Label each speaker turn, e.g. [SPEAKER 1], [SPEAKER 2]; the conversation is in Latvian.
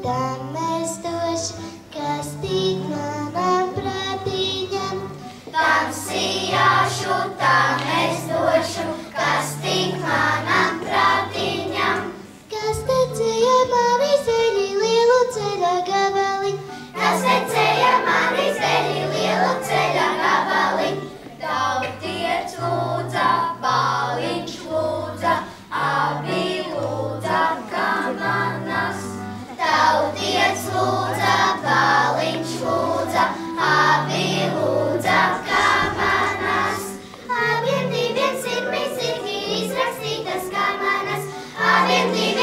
[SPEAKER 1] tam es došu, kas tik manam prātiņam.
[SPEAKER 2] Tam sijāšu, tam es došu, kas tik manam prātiņam.
[SPEAKER 1] Kas tecēja mani zeļi lielu ceļa gabali,
[SPEAKER 2] Kas tecēja mani zeļi lielu ceļa gabali. Tautiet lūdza, bāliņš lūdza, abi lūdza kamanas. Tautiet lūdza, bāliņš lūdza, abi lūdza kamanas. Abiem diviem sirmi sirgi izrakstītas kamanas, abiem diviem